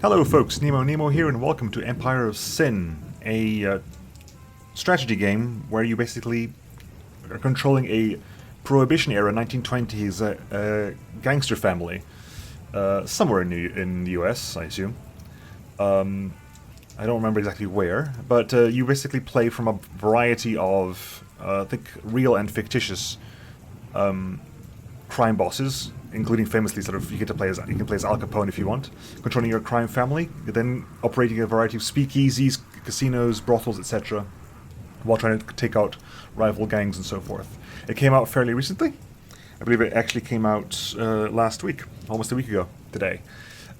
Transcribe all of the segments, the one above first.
Hello folks, Nemo here, and welcome to Empire of Sin, a strategy game where you basically are controlling a Prohibition-era 1920s gangster family, somewhere in the US, I assume. I don't remember exactly where, but you basically play from a variety of, I think, real and fictitious crime bosses, including famously you can play as Al Capone if you want, controlling your crime family, then operating a variety of speakeasies, casinos, brothels, etc., while trying to take out rival gangs and so forth. It came out fairly recently. I believe it actually came out last week, almost a week ago today.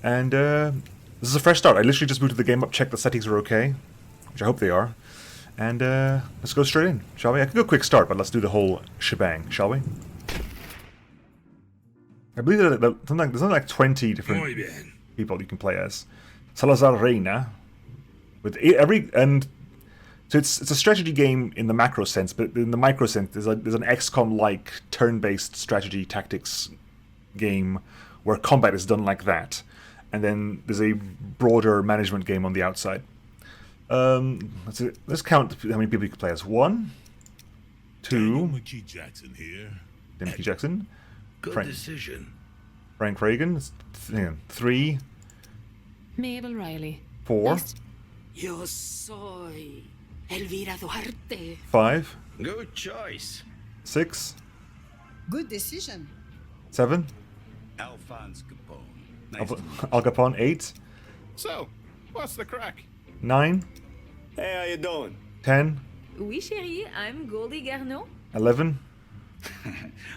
And this is a fresh start. I literally just booted the game up, checked the settings are okay, which I hope they are. And let's go straight in, shall we? I can go quick start, but let's do the whole shebang, shall we? I believe there's something like 20 different people you can play as. Salazar Reina, with so it's a strategy game in the macro sense, but in the micro sense, there's an XCOM-like turn-based strategy tactics game where combat is done like that, and then there's a broader management game on the outside. Let's count how many people you can play as. 1, 2. Jackson here. Timothy Jackson. Good decision. Frank Reagan. 3. Mabel Riley. 4. Yo soy Elvira Duarte. 5. Good choice. 6. Good decision. 7. Alphonse Capone. Al Capone. 8. So, what's the crack? 9. Hey, how you doing? 10. Oui, chérie, I'm Goldie Garneau. 11.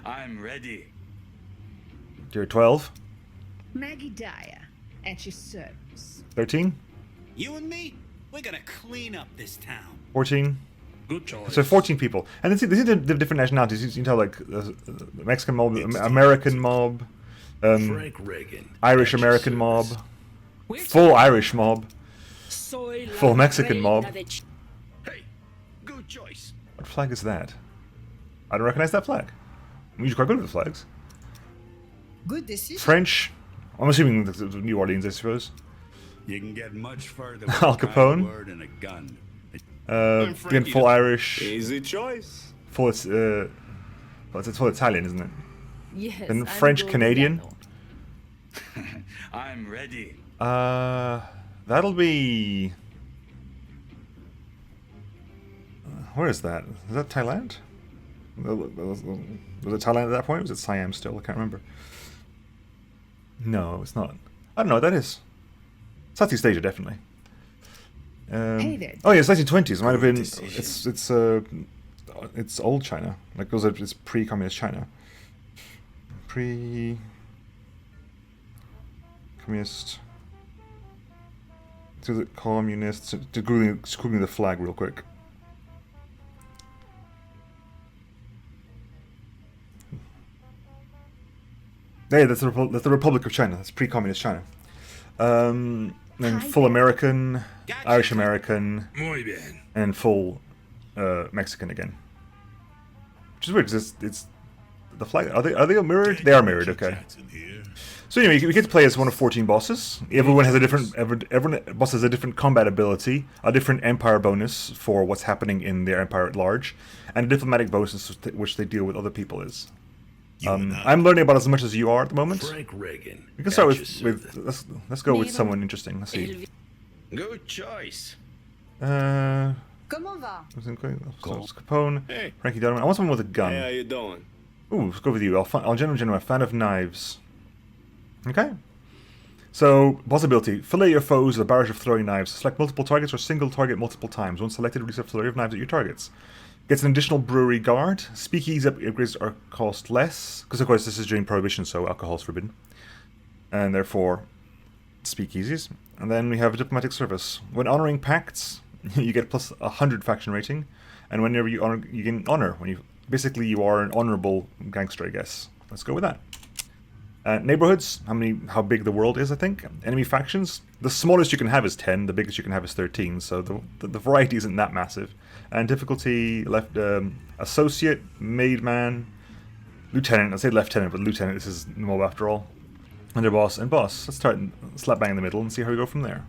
I'm ready. You're 12. Maggie Dyer, at your service. 13. You and me? We're gonna clean up this town. 14. Good choice. So 14 people. And this is the different nationalities. You can tell, like, the Mexican mob, American mob, Frank Reagan. Irish American mob, full Irish mob, Soy full Mexican mob. Hey, good choice. What flag is that? I don't recognize that flag. I'm usually quite good with the flags. Good decision. French. I'm assuming the New Orleans, I suppose. You can get much further Al with a Capone. kind word and a gun. Again, full Irish. Easy choice. Full, it's full Italian, isn't it? Yes. And I'm French Goldie Canadian. Garneau. I'm ready. That'll be. Where is that? Is that Thailand? Was it Thailand at that point? Or was it Siam still? I can't remember. No, it's not. I don't know what that is. Southeast Asia, definitely. Hey there. Oh yeah, it's 1920s. It might have been. Decision. It's old China. Like it's pre-communist China. Pre-communist. To the communists. To googling the flag real quick. Hey, that's the Republic of China. That's pre-communist China. Then full American, Irish American, Muy bien. and full Mexican again. Which is weird because it's the flag. Are they mirrored? They are mirrored. Okay. Jackson here. So anyway, we get to play as one of 14 bosses. Everyone has a different. Every boss has a different combat ability, a different empire bonus for what's happening in their empire at large, and a diplomatic bonus which they deal with other people is. I'm learning about as much as you are at the moment. Frank Reagan. We can start at with your service. let's go with someone interesting. Let's see. Good choice. Comment va? So it's Capone, Hey. Frankie Donovan. I want someone with a gun. Hey, how you doing? Ooh, let's go with you. General, fan of knives. Okay. So, possibility. Fillet your foes with a barrage of throwing knives. Select multiple targets or single target multiple times. Once selected, release a flurry of knives at your targets. Gets an additional brewery guard. Speakeasy upgrades are cost less. Because, of course, this is during Prohibition, so alcohol's forbidden. And therefore, speakeasies. And then we have a diplomatic service. When honoring pacts, you get plus 100 faction rating. And whenever you honor, you gain honor. Basically, you are an honorable gangster, I guess. Let's go with that. Neighborhoods, how big the world is, I think. Enemy factions, the smallest you can have is 10, the biggest you can have is 13, so the variety isn't that massive. And difficulty, associate, made man, lieutenant, I say lieutenant, but lieutenant, this is mob after all. Underboss and boss. Let's start slap bang in the middle and see how we go from there.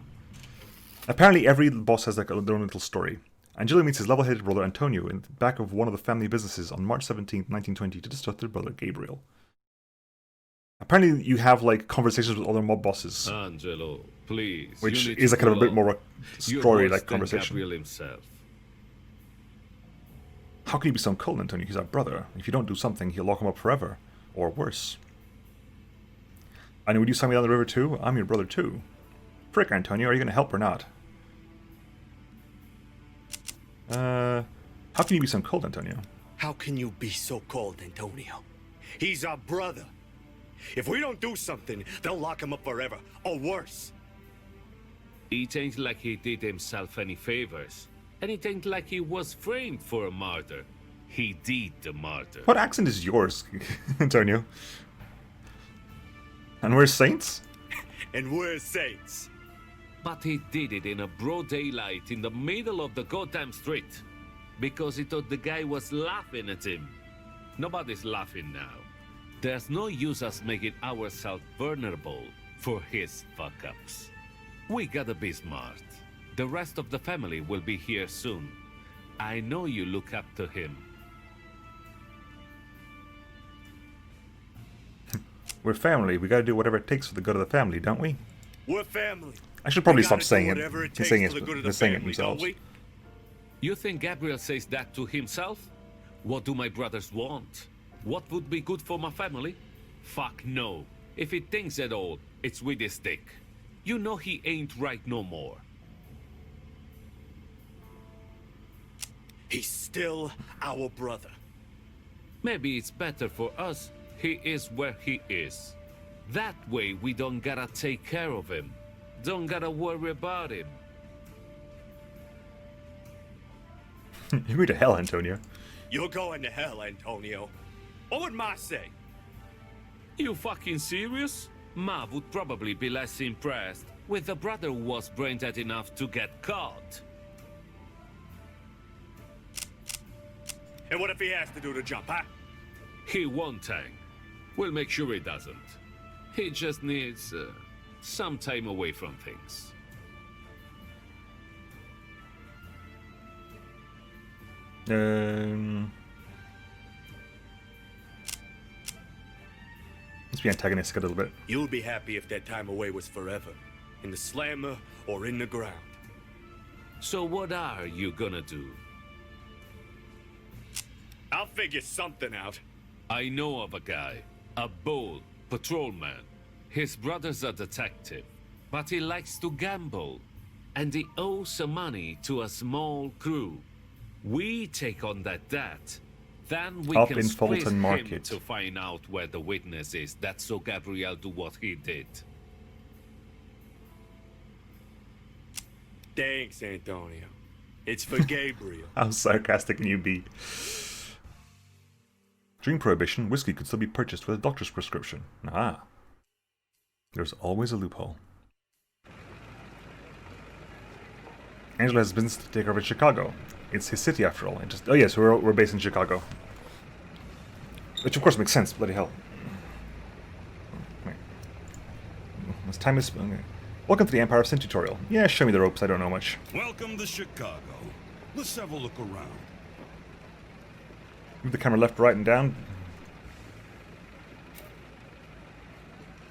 Apparently every boss has like their own little story. Angelo meets his level-headed brother Antonio in the back of one of the family businesses on March 17th, 1920 to disrupt their brother Gabriel. Apparently you have like conversations with other mob bosses. Angelo, please. Which is a kind of a bit more a story-like conversation. Gabriel himself. How can you be so cold, Antonio? He's our brother. If you don't do something, he'll lock him up forever. Or worse. And would you sign me down the river too? I'm your brother too. Frick, Antonio, are you going to help or not? How can you be so cold, Antonio? How can you be so cold, Antonio? He's our brother. If we don't do something, they'll lock him up forever, or worse. It ain't like he did himself any favors. And it ain't like he was framed for a murder. He did the murder. What accent is yours, Antonio? And we're saints? And we're saints. But he did it in a broad daylight in the middle of the goddamn street. Because he thought the guy was laughing at him. Nobody's laughing now. There's no use us making ourselves vulnerable for his fuck-ups. We gotta be smart. The rest of the family will be here soon. I know you look up to him. We're family. We gotta do whatever it takes for the good of the family, don't we? We're family. I should probably We stop gotta saying do it. whatever it He's takes saying for the good of they're the saying it family, don't themselves. we? You think Gabriel says that to himself? What do my brothers want? What would be good for my family? Fuck no. If he thinks at all, it's with his dick. You know he ain't right no more. He's still our brother. Maybe it's better for us he is where he is. That way we don't gotta take care of him. Don't gotta worry about him. You're going to hell, Antonio. You're going to hell, Antonio. What would Ma say? You fucking serious? Ma would probably be less impressed with the brother who was brain dead enough to get caught. And what if he has to do the jump, huh? He won't, Tang. We'll make sure he doesn't. He just needs some time away from things. Let's be antagonistic a little bit. You'll be happy if that time away was forever. In the slammer or in the ground. So what are you gonna do? I'll figure something out. I know of a guy, a bold patrolman. His brother's a detective, but he likes to gamble, and he owes some money to a small crew. We take on that debt, then we Up can in split Fulton him Market. to find out where the witness is. That's so Gabriel do what he did. Thanks, Antonio. It's for Gabriel. How sarcastic can you be? During Prohibition, whiskey could still be purchased with a doctor's prescription. Ah. There's always a loophole. Angelo has business to take over in Chicago. It's his city after all. Oh yes, we're based in Chicago. Which of course makes sense, bloody hell. Wait. This time is... Okay. Welcome to the Empire of Sin tutorial. Yeah, show me the ropes, I don't know much. Welcome to Chicago. Let's have a look around. Move the camera left, right, and down.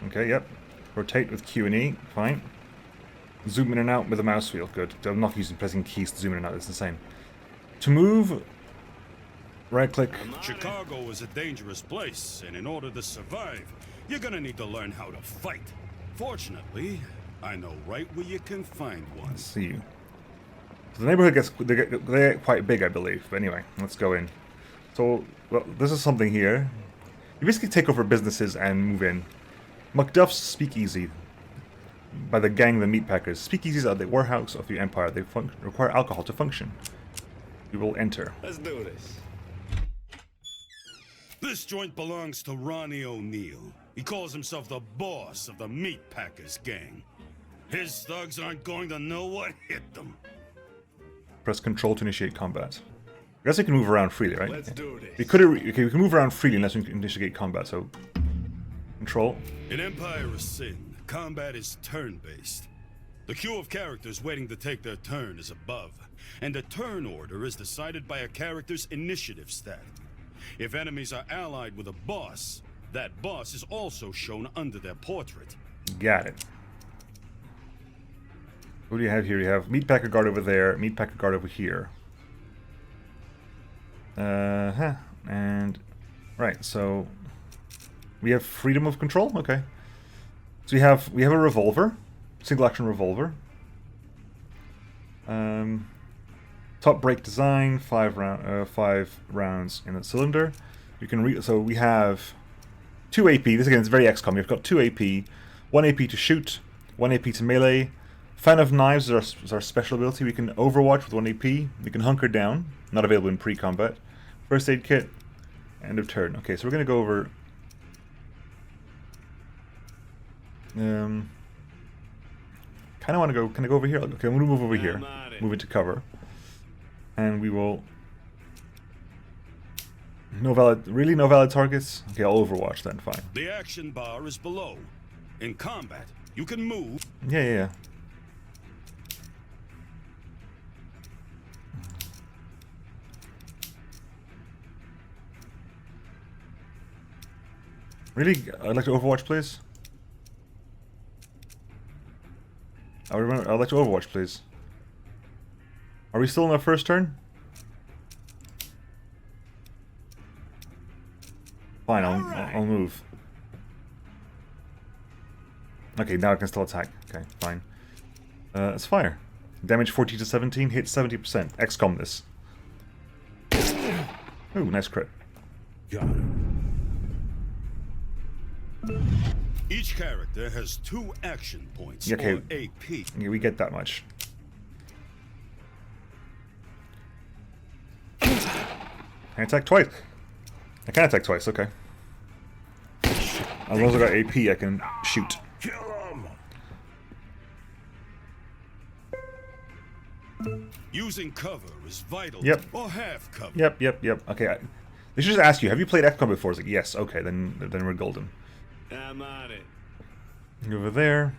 Okay, yep. Rotate with Q and E, fine. Zoom in and out with the mouse wheel, good. I'm not using pressing keys to zoom in and out, it's insane. To move, right click. Chicago is a dangerous place, and in order to survive, you're gonna need to learn how to fight. Fortunately, I know right where you can find one. Let's see. So the neighborhood they get quite big, I believe. But anyway, let's go in. So, well, this is something here. You basically take over businesses and move in. Macduff's Speakeasy by the gang the Meatpackers. Speakeasies are the warehouse of the Empire. They require alcohol to function. We will enter. Let's do this. This joint belongs to Ronnie O'Neill. He calls himself the boss of the Meatpackers gang. His thugs aren't going to know what hit them. Press Control to initiate combat. I guess we can move around freely, right? Let's do this. We can move around freely unless we can initiate combat, so... Control. In Empire of Sin, combat is turn-based. The queue of characters waiting to take their turn is above, and the turn order is decided by a character's initiative stat. If enemies are allied with a boss, that boss is also shown under their portrait. Got it. What do you have here? You have Meatpacker Guard over there, Meatpacker Guard over here. And... Right, so... We have freedom of control? Okay. So we have a revolver. Single action revolver. Top break design, 5 rounds in a cylinder. You can so we have 2 AP. This again is very XCOM. You've got 2 AP, 1 AP to shoot, 1 AP to melee. Fan of Knives is our special ability. We can Overwatch with 1 AP. We can hunker down. Not available in pre-combat. First aid kit. End of turn. Okay, so we're gonna go over. Kind of want to go. Can I go over here? Okay, I'm gonna move over here. Move into cover, and we will. No valid targets. Okay, I'll Overwatch then. Fine. The action bar is below. In combat, you can move. Yeah. Really? I'd like to Overwatch, please. I'd like to Overwatch, please. Are we still in our first turn? Fine, I'll move. Okay, now I can still attack. Okay, fine. Let's fire. Damage 14 to 17, hit 70%. XCOM this. Ooh, nice crit. Got him. Each character has 2 action points, okay. or AP. Okay, we get that much. Can I attack twice? I can attack twice, okay. As long as I got AP, I can shoot. Kill him! Using cover is vital. Yep. Or half cover. Yep. Okay, they should just ask you, have you played XCOM before? It's like, yes, okay, then we're golden. I'm on it. Over there.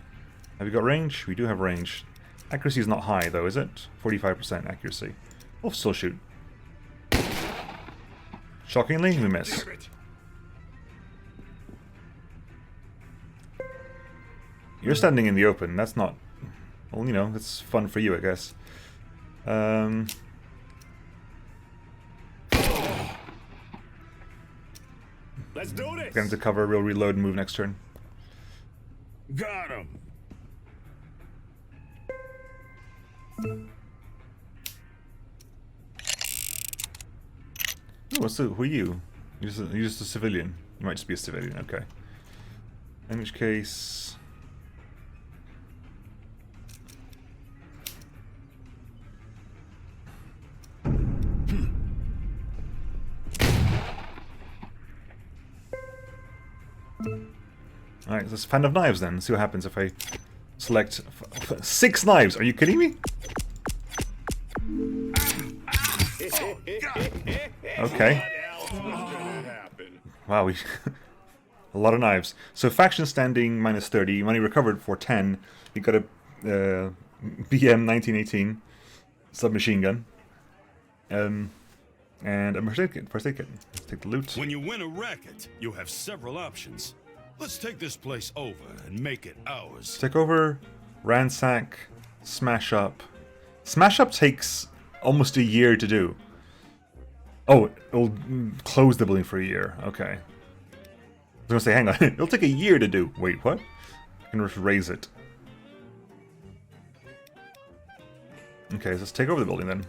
Have you got range? We do have range. Accuracy is not high, though, is it? 45% accuracy. We'll still shoot. Shockingly, we miss. You're standing in the open. That's not... Well, you know, it's fun for you, I guess. Let's do this. Get into cover, we'll reload and move next turn. Got him. Ooh, who are you? You're just a civilian. You might just be a civilian, okay. In which case... Alright, let's Fan of Knives then. See what happens if I select 6 knives. Are you kidding me? Okay. Wow, we a lot of knives. So faction standing minus 30, money recovered for 10. You got a BM 1918 submachine gun. And a first aid kit. Let's take the loot. When you win a racket, you have several options. Let's take this place over and make it ours. Take over, ransack, smash up. Smash up takes almost a year to do. Oh, it'll close the building for a year. Okay. I was gonna say, hang on, it'll take a year to do. Wait, what? I can just raise it. Okay, so let's take over the building then.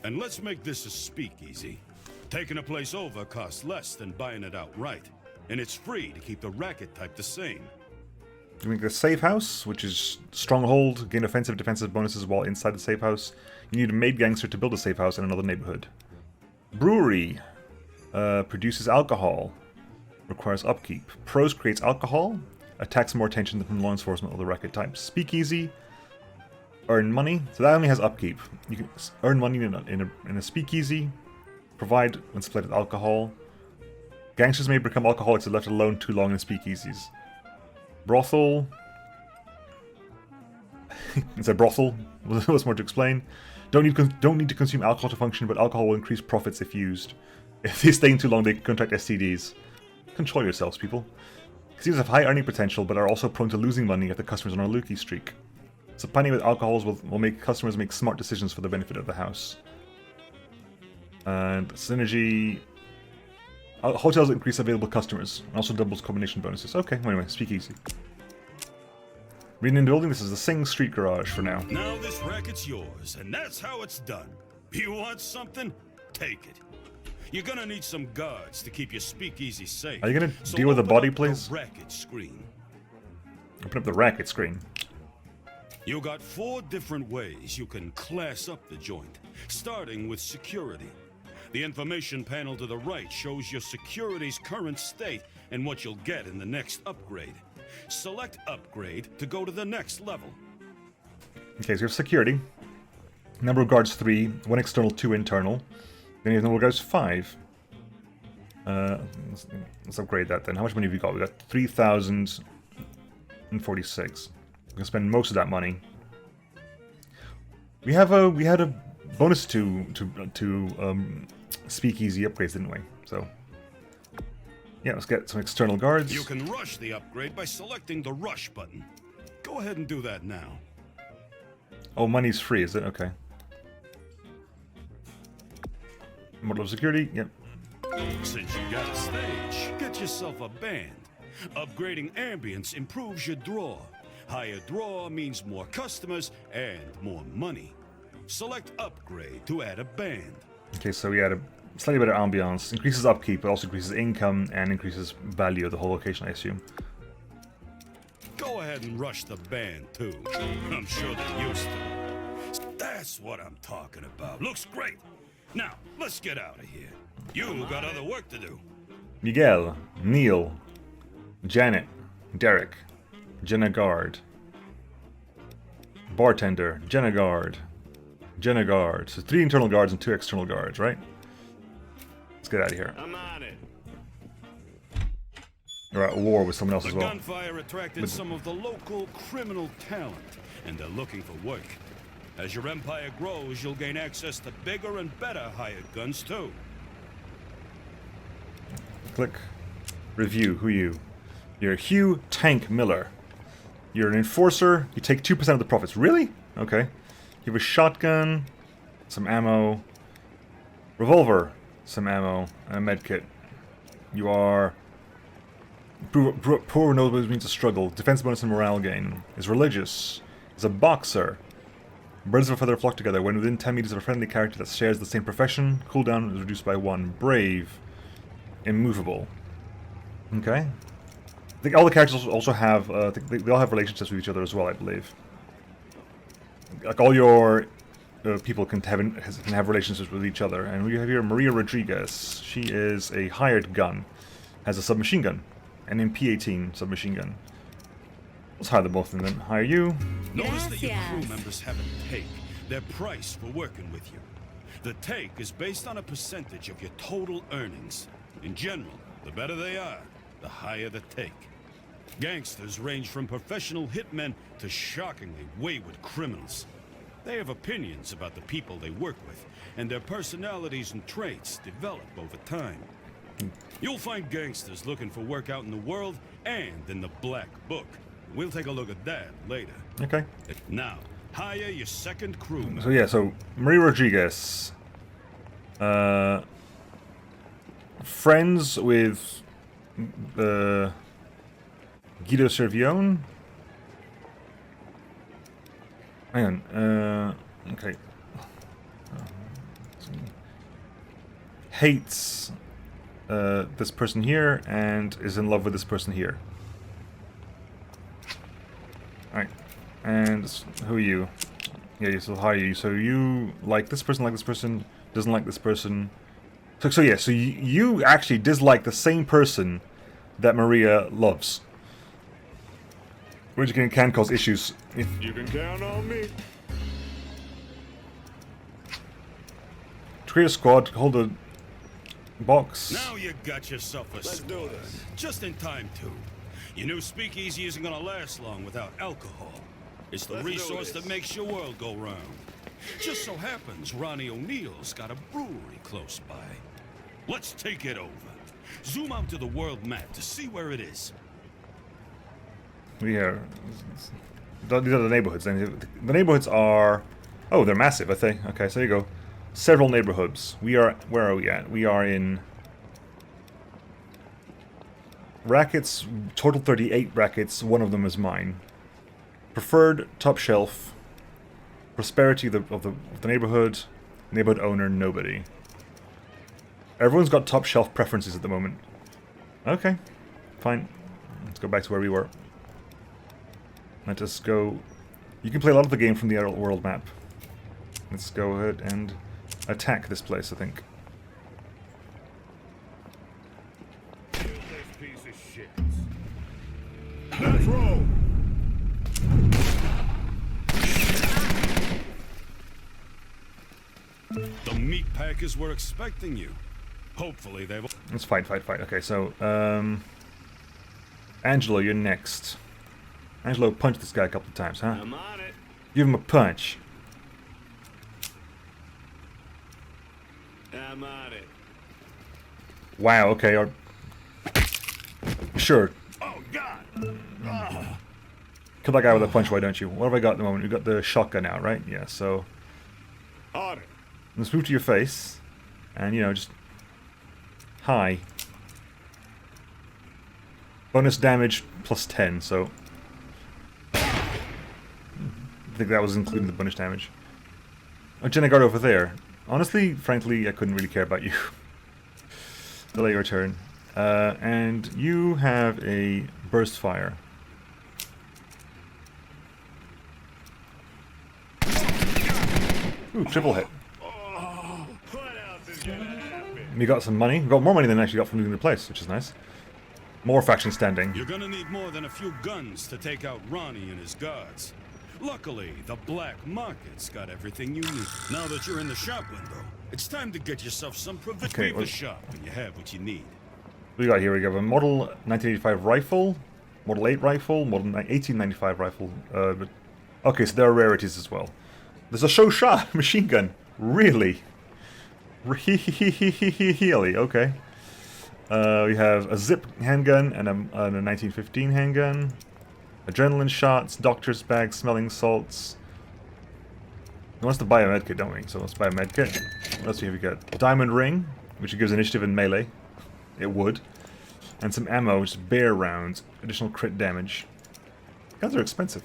And let's make this a speakeasy. Taking a place over costs less than buying it outright. And it's free to keep the racket type the same. You make a safe house, which is stronghold, gain offensive defensive bonuses while inside the safe house. You need a maid gangster to build a safe house in another neighborhood. Brewery produces alcohol, requires upkeep. Prose creates alcohol, attacks more attention than law enforcement or the racket types. Speakeasy, earn money, so that only has upkeep. You can earn money in a speakeasy, provide when split with alcohol. Gangsters may become alcoholics if left alone too long in speakeasies. Brothel. It's a brothel. What's more to explain? Don't need to consume alcohol to function, but alcohol will increase profits if used. If they stay in too long, they can contract STDs. Control yourselves, people. Casinos have high earning potential, but are also prone to losing money if the customers are on a looky streak. Supplying with alcohols will make customers make smart decisions for the benefit of the house. And synergy... hotels increase available customers, and also doubles combination bonuses. Okay, well, anyway, speakeasy. Reading in the building, this is the Sing Street Garage for now. Now this racket's yours, and that's how it's done. You want something? Take it. You're gonna need some guards to keep your speakeasy safe. Are you gonna deal with the body, please? The racket screen. Open up the racket screen. You got 4 different ways you can class up the joint, starting with security. The information panel to the right shows your security's current state and what you'll get in the next upgrade. Select upgrade to go to the next level. Okay, so you have security. Number of guards 3, 1 external, 2 internal. Then you have number of guards 5. Let's upgrade that then. How much money have we got? We got 3,046. We're gonna spend most of that money. We had a bonus to speakeasy upgrades, didn't we? So yeah, let's get some external guards. You can rush the upgrade by selecting the rush button. Go ahead and do that now. Oh, money's free, is it? Okay. Model of security, yep. Since you got a stage, get yourself a band. Upgrading ambience improves your draw. Higher draw means more customers and more money. Select upgrade to add a band. Okay, so we add a slightly better ambiance. Increases upkeep, but also increases income and increases value of the whole location, I assume. Go ahead and rush the band too. I'm sure they're used to it. That's what I'm talking about. Looks great. Now, let's get out of here. You got other work to do. Miguel, Neil, Janet, Derek, Jenna Guard, bartender, Jenna Guard, Jenna Guard. So 3 internal guards and 2 external guards, right? Let's get out of here. I'm on it. We're at war with someone else The as well. gunfire attracted some of the local criminal talent, and they're looking for work. As your empire grows, you'll gain access to bigger and better hired guns too. Click. Review. Who are you? You're Hugh Tank Miller. You're an enforcer. You take 2% of the profits. Really? Okay. You have a shotgun, some ammo, revolver, some ammo, and a medkit. You are poor, knows what it means to struggle. Defense bonus and morale gain. Is religious. Is a boxer. Birds of a feather flock together. When within 10 meters of a friendly character that shares the same profession, cooldown is reduced by 1. Brave. Immovable. Okay. I think all the characters also have, they all have relationships with each other as well, I believe. Like all your people can have relationships with each other. And we have here Maria Rodriguez. She is a hired gun. Has a submachine gun. And an MP-18 submachine gun. Let's hire them both and then hire you. Notice that your crew members have a take. Their price for working with you. The take is based on a percentage of your total earnings. In general, the better they are, the higher the take. Gangsters range from professional hitmen to shockingly wayward criminals. They have opinions about the people they work with, and their personalities and traits develop over time. You'll find gangsters looking for work out in the world and in the Black Book. We'll take a look at that later. Okay. Now, hire your second crew member. So yeah, so Maria Rodriguez. Friends with Guido Servione. Hang on. Okay. Hates this person here and is in love with this person here. Alright. And who are you? Yeah, so how are you? So you like this person, doesn't like this person. So yeah, so you actually dislike the same person that Maria loves. Which can cause issues. You can count on me. To create a squad, hold the box. Now you got yourself a squad. Just in time, too. Your new speakeasy isn't gonna last long without alcohol. It's the resource that makes your world go round. Just so happens Ronnie O'Neill's got a brewery close by. Let's take it over. Zoom out to the world map to see where it is. Yeah. These are the neighborhoods. And the neighborhoods are... Oh, they're massive, I think. Okay, so there you go. Several neighborhoods. We are... Where are we at? We are in... Rackets. Total 38 rackets. One of them is mine. Preferred, top shelf. Prosperity of the neighborhood. Neighborhood owner, nobody. Everyone's got top shelf preferences at the moment. Okay. Fine. Let's go back to where we were. Let us go... You can play a lot of the game from the world map. Let's go ahead and attack this place, I think. Piece of shit. Let's roll! The meat packers were expecting you. Hopefully they've... Let's fight. Okay, so, Angelo, you're next. Angelo punched this guy a couple of times, huh? I'm on it. Give him a punch. I'm on it. Wow, okay, sure. Oh, God! Kill that guy with a punch, why don't you? What have I got at the moment? We've got the shotgun out, right? Yeah, so... On it. Let's move to your face. And, you know, just... Hi. Bonus damage plus 10, so... I think that was including the bonus damage. Oh, Jenna guard over there. Honestly, frankly, I couldn't really care about you. Delay your turn. And you have a burst fire. Ooh, triple hit. We got some money. We got more money than I actually got from looting the place, which is nice. More factions standing. You're gonna need more than a few guns to take out Ronnie and his guards. Luckily, the black market's got everything you need. Now that you're in the shop window, it's time to get yourself some provisions. Okay, Leave the shop when you have what you need. What do we got here? We have a Model 1985 rifle, Model 8 rifle, Model 1895 rifle. Okay, so there are rarities as well. There's a Shosha machine gun. Really? Really? Okay. We have a zip handgun and a 1915 handgun. Adrenaline shots, doctor's bag, smelling salts. He wants to buy a medkit, don't we? So let's buy a medkit. What else do we got? Diamond ring, which gives initiative in melee. It would. And some ammo, which is bear rounds. Additional crit damage. Guns are expensive.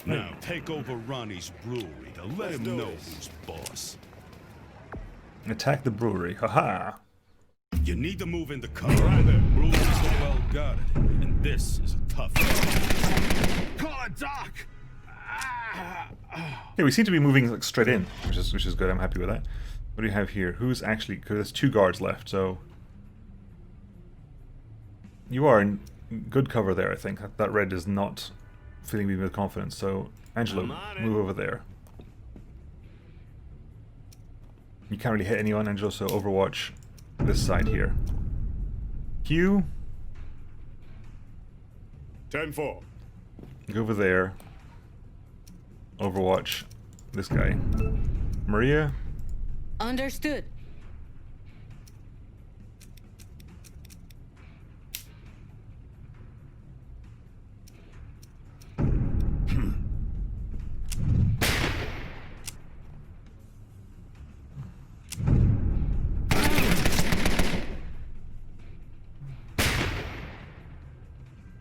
Now, take over Ronnie's brewery to let him know who's boss. Attack the brewery. Haha. You need to move into cover. Right there. Breweries are well guarded, and this is a tough one. Call a doc! Yeah, we seem to be moving like straight in, which is good. I'm happy with that. What do you have here? Who's actually... Because there's 2 guards left, so... You are in good cover there, I think. That red is not filling me with confidence, so... Angelo, move over there. You can't really hit anyone, Angelo, so Overwatch this side here. Q. 10-4. Go over there. Overwatch this guy. Maria. Understood.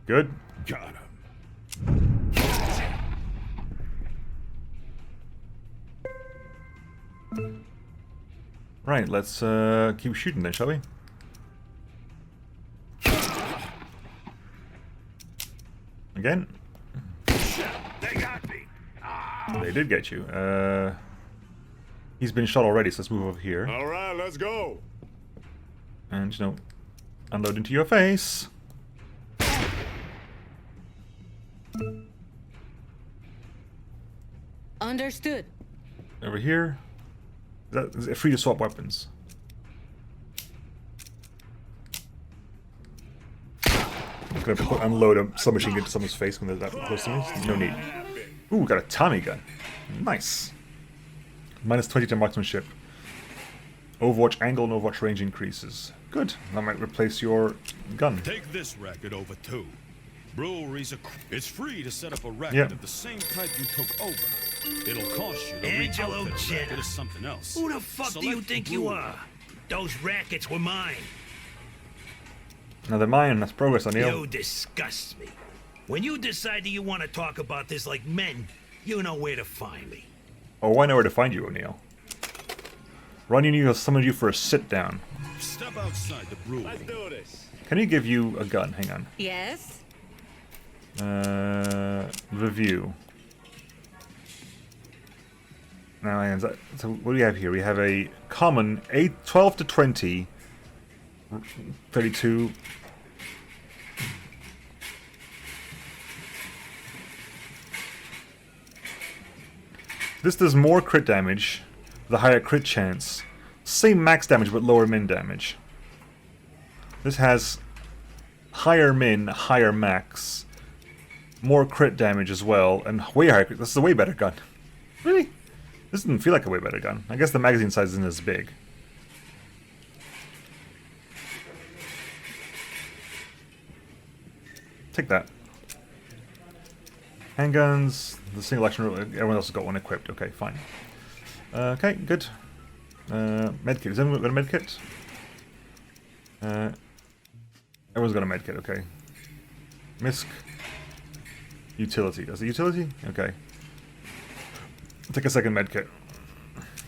Good. Got him. Right, let's keep shooting then, shall we? Again? They got me. They did get you. He's been shot already, so let's move over here. All right, let's go. And, you know, unload into your face. Understood. Over here. Is it free to swap weapons? gonna have to unload a submachine gun to someone's face when they're that close to me. No need. Ooh, got a Tommy gun. Nice. Minus 20 to marksmanship. Overwatch angle and Overwatch range increases. Good. I might replace your gun. Take this racket over too. Breweries it's free to set up a racket of the same type you took over. It'll cost you to Angelo re-outfit a Jenna. racket as something else. Who the fuck do you Select think you brewery. are? Those rackets were mine. Now they're mine. That's progress, O'Neill. You disgust me. When you decide that you want to talk about this like men, you know where to find me. Oh, I know where to find you, O'Neill. Ronnie O'Neill has summoned you for a sit-down. Step outside the brewery. Let's do this. Can he give you a gun? Hang on. Yes? Review. Now, hang on, so what do we have here? We have a common 12 to 20, 32. This does more crit damage, the higher crit chance. Same max damage, but lower min damage. This has higher min, higher max, more crit damage as well, and way higher crit. This is a way better gun. Really? This doesn't feel like a way better gun. I guess the magazine size isn't as big. Take that. Handguns, the single action, everyone else has got one equipped. Okay, fine. Okay, good. Medkit. Has anyone got a medkit? Everyone's got a medkit, okay. Misk. Utility. That's a utility? Okay. Take a second medkit.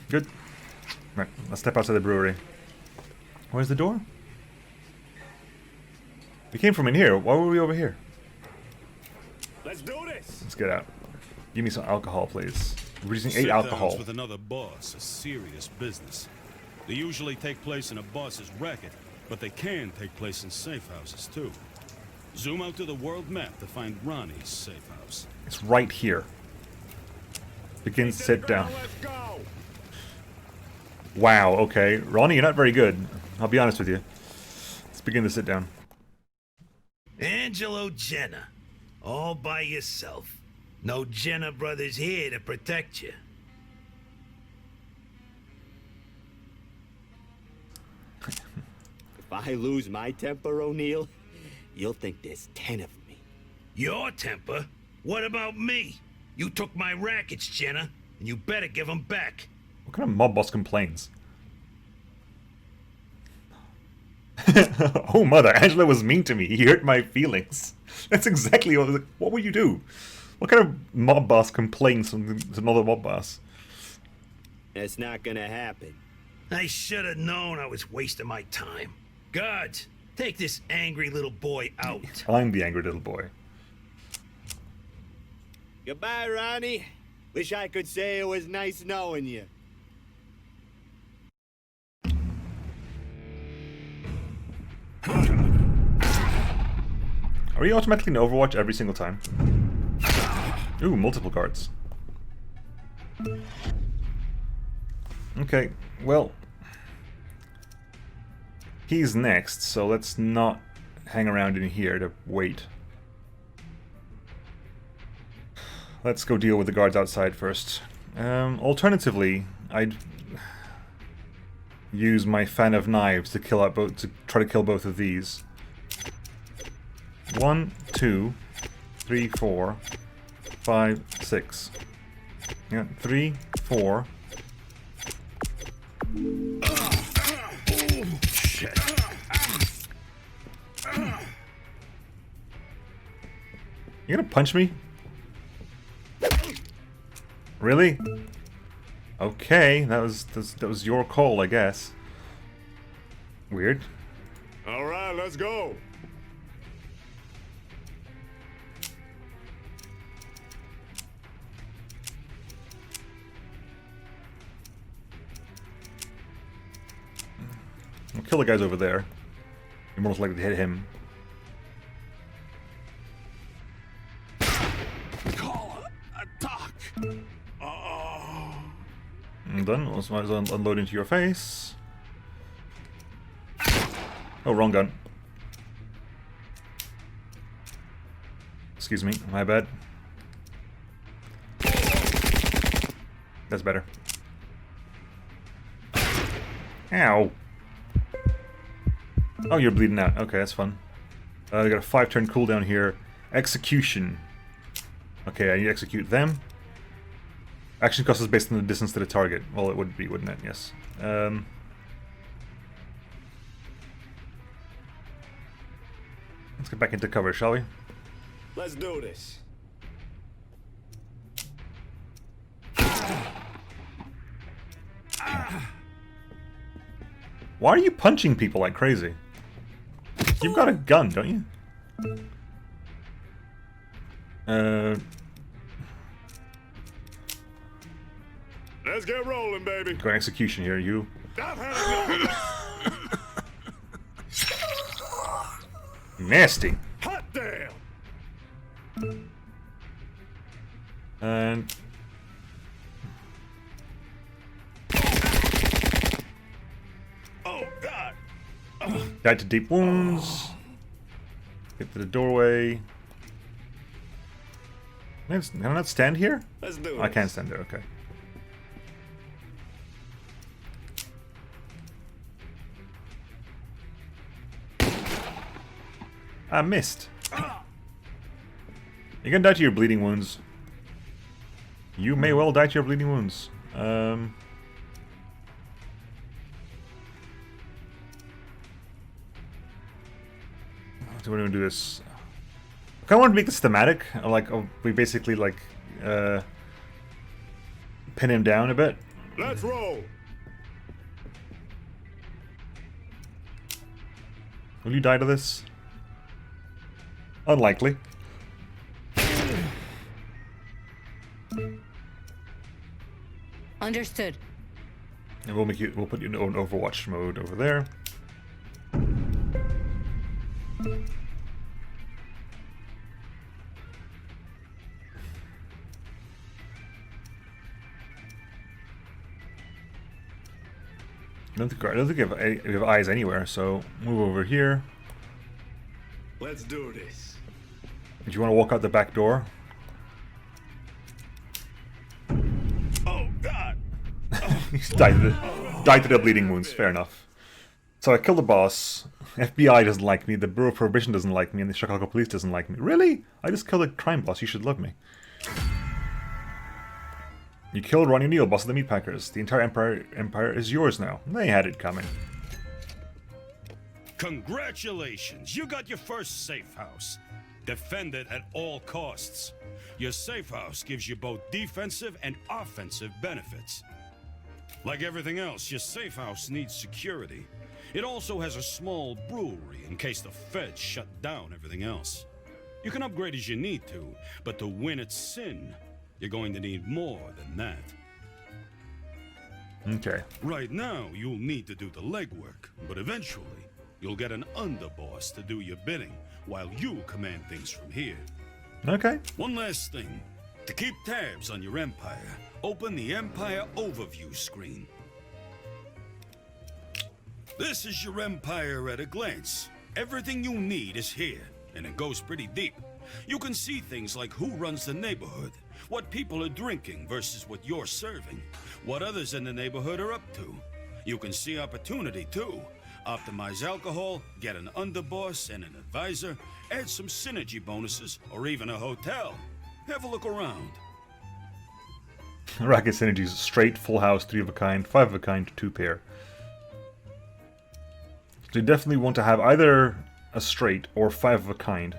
Good. Right, let's step outside the brewery. Where's the door? We came from in here. Why were we over here? Let's do this. Let's get out. Give me some alcohol, please. We're using 8 Sit-downs alcohol. with another boss is serious business. They usually take place in a boss's racket, but they can take place in safe houses too. Zoom out to the world map to find Ronnie's safe house. It's right here. Begin sit down. Let's go. Wow, okay. Ronnie, you're not very good. I'll be honest with you. Let's begin to sit down. Angelo Jenna. All by yourself. No Jenna brothers here to protect you. If I lose my temper, O'Neill, you'll think there's 10 of me. Your temper? What about me? You took my rackets, Jenna, and you better give them back. What kind of mob boss complains? Oh, mother, Angela was mean to me. He hurt my feelings. That's exactly what would you do? What kind of mob boss complains from another mob boss? It's not gonna happen. I should have known I was wasting my time. Guards, take this angry little boy out. I'm the angry little boy. Goodbye, Ronnie. Wish I could say it was nice knowing you. Are we automatically in Overwatch every single time? Ooh, multiple guards. Okay, well... He's next, so let's not hang around in here to wait. Let's go deal with the guards outside first. Alternatively, I'd use my fan of knives to kill out both, to try to kill both of these. 1, 2, 3, 4, 5, 6. Yeah, 3, 4. Shit. You gonna punch me? Really? Okay, that was your call, I guess. Weird. All right, let's go. We'll kill the guys over there. You're most likely to hit him. And done. Also might as well unload into your face. Oh, wrong gun. Excuse me, my bad. That's better. Ow. Oh, you're bleeding out. Okay, that's fun. I got a 5-turn cooldown here. Execution. Okay, I need to execute them. Action cost is based on the distance to the target. Well, it would be, wouldn't it? Yes. Let's get back into cover, shall we? Let's do this. Why are you punching people like crazy? You've got a gun, don't you? Let's get rolling, baby. Go execution here, you. Nasty. Hot damn. And Oh God. died to deep wounds. Get to the doorway. Can I not stand here? Let's do it. I can't stand there, okay. I missed. You're gonna die to your bleeding wounds. You may well die to your bleeding wounds. How do we do this? I kind of want to make this thematic. Like, we basically like pin him down a bit. Let's roll. Will you die to this? Unlikely. Understood. And we'll put you in Overwatch mode over there. I don't think we have eyes anywhere, so move over here. Let's do this. Do you want to walk out the back door? Oh God. He's died to the bleeding wounds, fair enough. So I killed the boss. FBI doesn't like me, the Bureau of Prohibition doesn't like me, and the Chicago Police doesn't like me. Really? I just killed a crime boss, you should love me. You killed Ronnie Neal, boss of the Meatpackers. The entire empire is yours now. They had it coming. Congratulations! You got your first safe house. Defend it at all costs. Your safe house gives you both defensive and offensive benefits. Like everything else, your safe house needs security. It also has a small brewery in case the feds shut down everything else. You can upgrade as you need to, but to win at Sin, you're going to need more than that. Okay. Right now, you'll need to do the legwork, but eventually, you'll get an underboss to do your bidding while you command things from here. Okay. One last thing. To keep tabs on your empire, open the Empire Overview screen. This is your empire at a glance. Everything you need is here, and it goes pretty deep. You can see things like who runs the neighborhood, what people are drinking versus what you're serving, what others in the neighborhood are up to. You can see opportunity too. Optimize alcohol, get an underboss and an advisor, add some synergy bonuses, or even a hotel. Have a look around. Racket synergies: straight, full house, 3 of a kind, 5 of a kind, 2 pair. So you definitely want to have either a straight or 5 of a kind,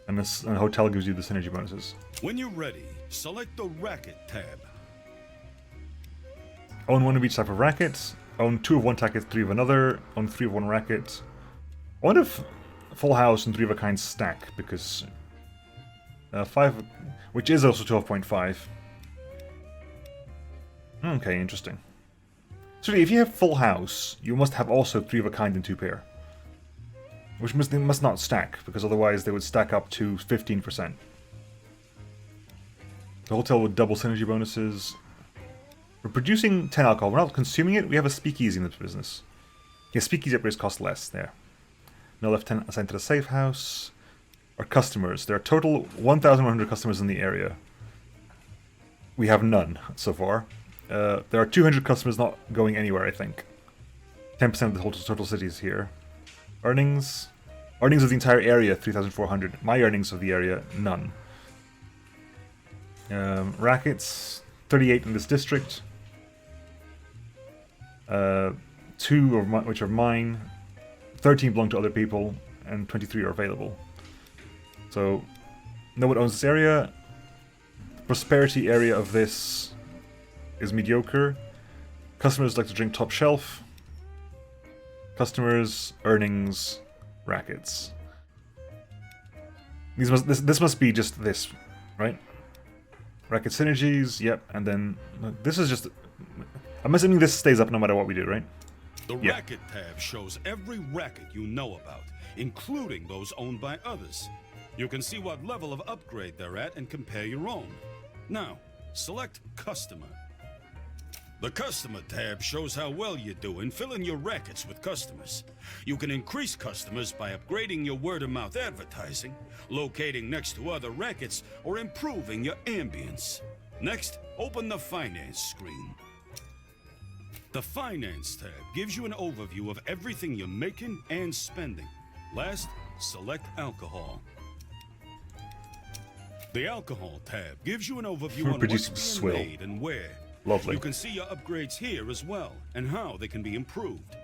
and a hotel gives you the synergy bonuses. When you're ready, select the Racket tab. Own 1 of each type of racket. Own 2 of one racket, 3 of another. Own 3 of one racket. I wonder if full house and 3 of a kind stack, because 5, which is also 12.5. Okay, interesting. So if you have full house, you must have also 3 of a kind and 2 pair, which must not stack, because otherwise they would stack up to 15%. The hotel with double synergy bonuses. We're producing 10 alcohol. We're not consuming it. We have a speakeasy in this business. Yeah, speakeasy upgrades cost less. There. No left 10 assigned to the safe house. are customers. There are total 1,100 customers in the area. We have none so far. There are 200 customers not going anywhere, I think. 10% of the total city is here. Earnings. Earnings of the entire area, 3,400. My earnings of the area, none. Rackets, 38 in this district. 2 of which are mine. 13 belong to other people, and 23 are available. So, no one owns this area. Prosperity area of this is mediocre. Customers like to drink top shelf. Customers, earnings, rackets. This must be just this, right? Racket synergies, yep, and then this is just. I'm assuming this stays up no matter what we do, right? The racket tab shows every racket you know about, including those owned by others. You can see what level of upgrade they're at and compare your own. Now, select Customer. The Customer tab shows how well you do in filling your rackets with customers. You can increase customers by upgrading your word-of-mouth advertising, locating next to other rackets, or improving your ambience. Next, open the Finance screen. The Finance tab gives you an overview of everything you're making and spending. Last, select Alcohol. The Alcohol tab gives you an overview on what's being made and where. Lovely. You can see your upgrades here as well, and how they can be improved.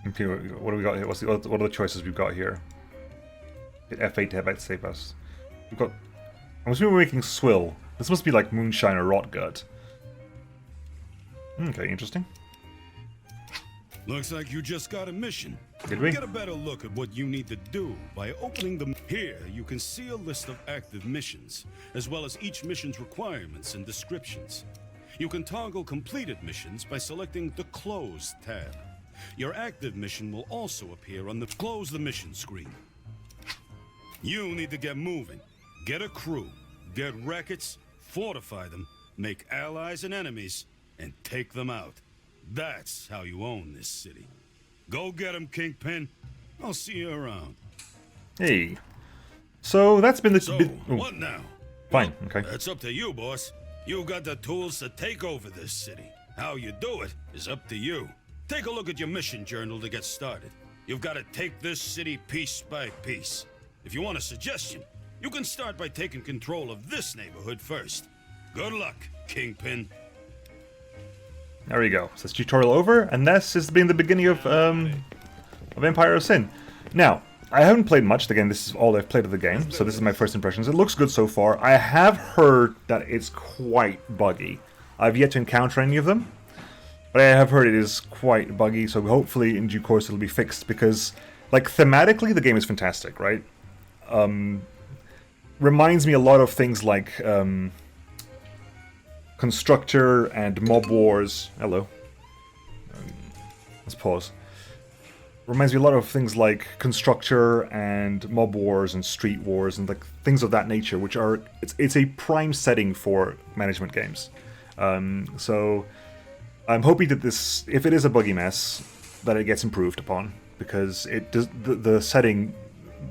Okay, what do we got here? What are the choices we've got here? Hit F8 to head back to Safe House. We've got. I'm assuming we're making swill. This must be like moonshine or rot gut. Okay, interesting. Looks like you just got a mission. Did we? Get a better look at what you need to do by opening them. Here, you can see a list of active missions, as well as each mission's requirements and descriptions. You can toggle completed missions by selecting the Close tab. Your active mission will also appear on the Close the Mission screen. You need to get moving. Get a crew, get rackets, fortify them, make allies and enemies, and take them out. That's how you own this city. Go get him, Kingpin. I'll see you around. Hey. So that's been the... So, what now? Fine, okay. That's up to you, boss. You got the tools to take over this city. How you do it is up to you. Take a look at your mission journal to get started. You've got to take this city piece by piece. If you want a suggestion, you can start by taking control of this neighborhood first. Good luck, Kingpin. There we go. So it's tutorial over, and this has been the beginning of Empire of Sin. Now, I haven't played much. Again, this is all I've played of the game, so this is my first impressions. It looks good so far. I have heard that it's quite buggy. I've yet to encounter any of them, but I have heard it is quite buggy, so hopefully in due course it'll be fixed, because, like, thematically the game is fantastic, right? Reminds me a lot of things like... Constructor and Mob Wars. Hello. Let's pause. Reminds me a lot of things like Constructor and Mob Wars and Street Wars and like things of that nature, which are it's a prime setting for management games. So I'm hoping that this, if it is a buggy mess, that it gets improved upon, because it does the setting,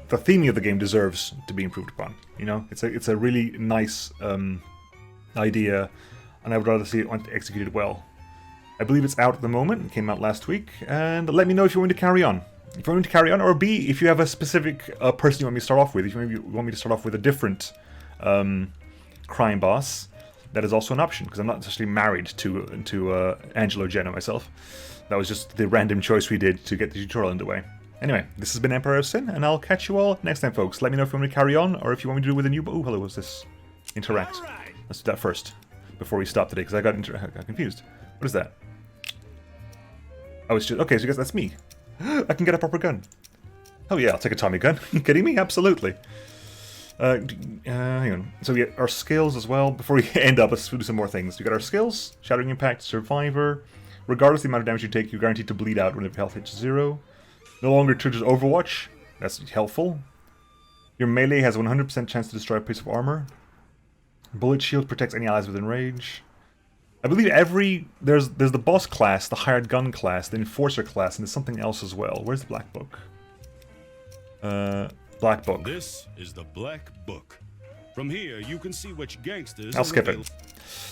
the theming of the game deserves to be improved upon. You know, it's a really nice idea. And I would rather see it executed well. I believe it's out at the moment. It came out last week. And let me know if you want me to carry on. If you want me to carry on, or B, if you have a specific person you want me to start off with. If you maybe want me to start off with a different crime boss, that is also an option. Because I'm not actually married to Angelo Jenna myself. That was just the random choice we did to get the tutorial underway. Anyway, this has been Empire of Sin, and I'll catch you all next time, folks. Let me know if you want me to carry on, or if you want me to do with a new... Oh, hello, what's this? Interact. Right. Let's do that first. Before we stop today, because I got confused. What is that? Oh, it's just... Okay, so I guess that's me. I can get a proper gun. Oh yeah, I'll take a Tommy gun. Are you kidding me? Absolutely. Hang on. So we get our skills as well. Before we end up, let's do some more things. We got our skills. Shattering Impact, Survivor. Regardless of the amount of damage you take, you're guaranteed to bleed out when your health hits 0. No longer triggers Overwatch. That's helpful. Your melee has a 100% chance to destroy a piece of armor. Bullet shield protects any allies within range. I believe there's the boss class, the hired gun class, the enforcer class, and there's something else as well. Where's the black book? Black Book. This is the Black Book. From here, you can see which gangsters. I'll skip it.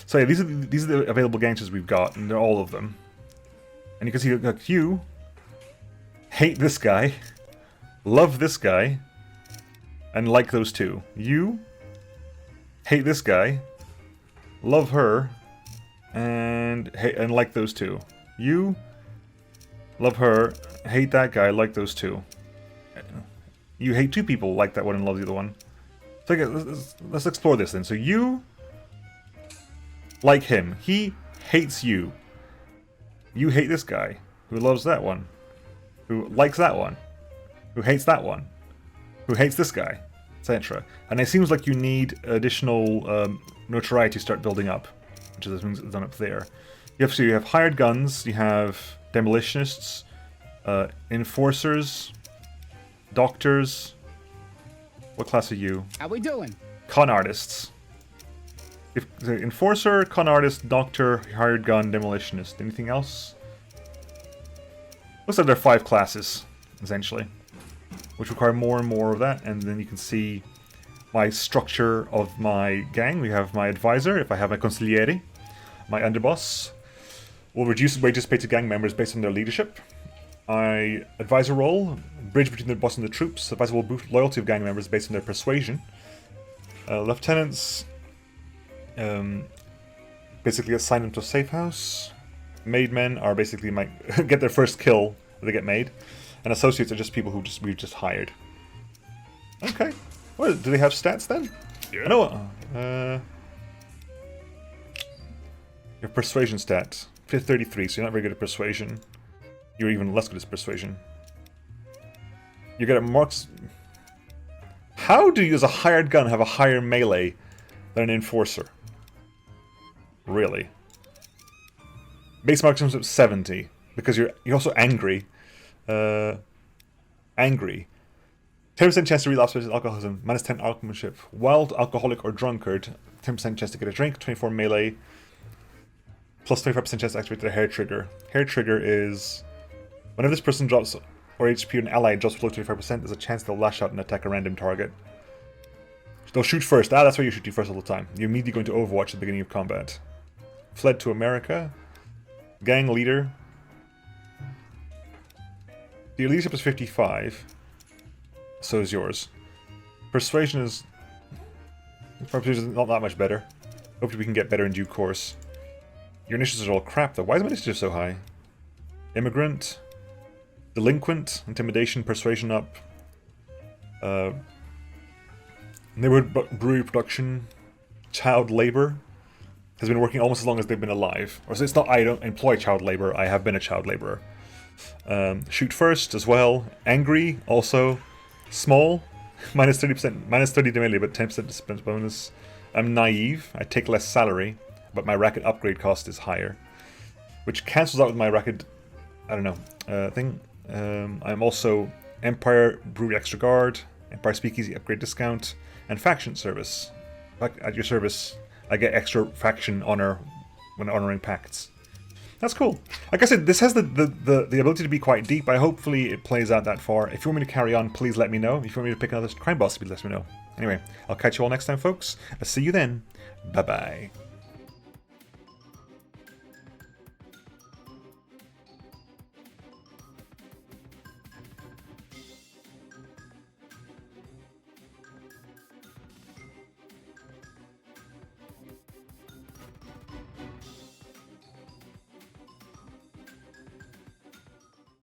So yeah, these are the available gangsters we've got, and they're all of them. And you can see that you hate this guy, love this guy, and like those two. You hate this guy, love her, and like those two. You love her, hate that guy, like those two. You hate two people, like that one, and love the other one. So okay, let's explore this then. So you like him. He hates you. You hate this guy, who loves that one, who likes that one, who hates that one, who hates this guy, etc. And it seems like you need additional notoriety to start building up, which is done up there. You have hired guns, you have demolitionists, enforcers, doctors. What class are you? How we doing? Con artists. If the enforcer, con artist, doctor, hired gun, demolitionist. Anything else? Looks like there are 5 classes, essentially, which require more and more of that. And then you can see my structure of my gang. We have my advisor. If I have my consigliere, my underboss, will reduce wages paid to gang members based on their leadership. My advisor role, bridge between the boss and the troops. Advisor will boost loyalty of gang members based on their persuasion. Lieutenants, basically assign them to a safe house. Made men are basically get their first kill when they get made. And associates are just people who we've just hired. Okay. Well, do they have stats then? Yeah. I know. Your persuasion stat, 33, so you're not very good at persuasion. You're even less good at persuasion. You're good at marks. How do you, as a hired gun, have a higher melee than an enforcer? Really? Base marksmanship 70, because you're also angry. Angry. 10% chance to relapse with alcoholism, -10 alcoholship. Wild, alcoholic, or drunkard. 10% chance to get a drink, 24 melee. Plus 25% chance to activate the hair trigger. Hair trigger is whenever this person drops or HP an ally drops below 25%, there's a chance they'll lash out and attack a random target. They'll shoot first. That's why you shoot first all the time. You immediately go into Overwatch at the beginning of combat. Fled to America. Gang leader. Your leadership is 55. So is yours. Persuasion is not that much better. Hopefully we can get better in due course. Your initiatives are all crap though. Why is my initiative so high? Immigrant. Delinquent. Intimidation. Persuasion up. Neighborhood brewery production. Child labor. Has been working almost as long as they've been alive. Or so it's not I don't employ child labor. I have been a child laborer. Shoot first as well. Angry also. Small. Minus 30%. Minus 30 to melee, but 10% dispense bonus. I'm naive. I take less salary. But my racket upgrade cost is higher. Which cancels out with my racket, I don't know, thing. I'm also Empire Brewery Extra Guard, Empire Speakeasy Upgrade Discount, and Faction Service. At your service, I get extra faction honor when honoring pacts. That's cool. Like I said, this has the ability to be quite deep. Hopefully it plays out that far. If you want me to carry on, please let me know. If you want me to pick another crime boss, please let me know. Anyway, I'll catch you all next time, folks. I'll see you then. Bye-bye.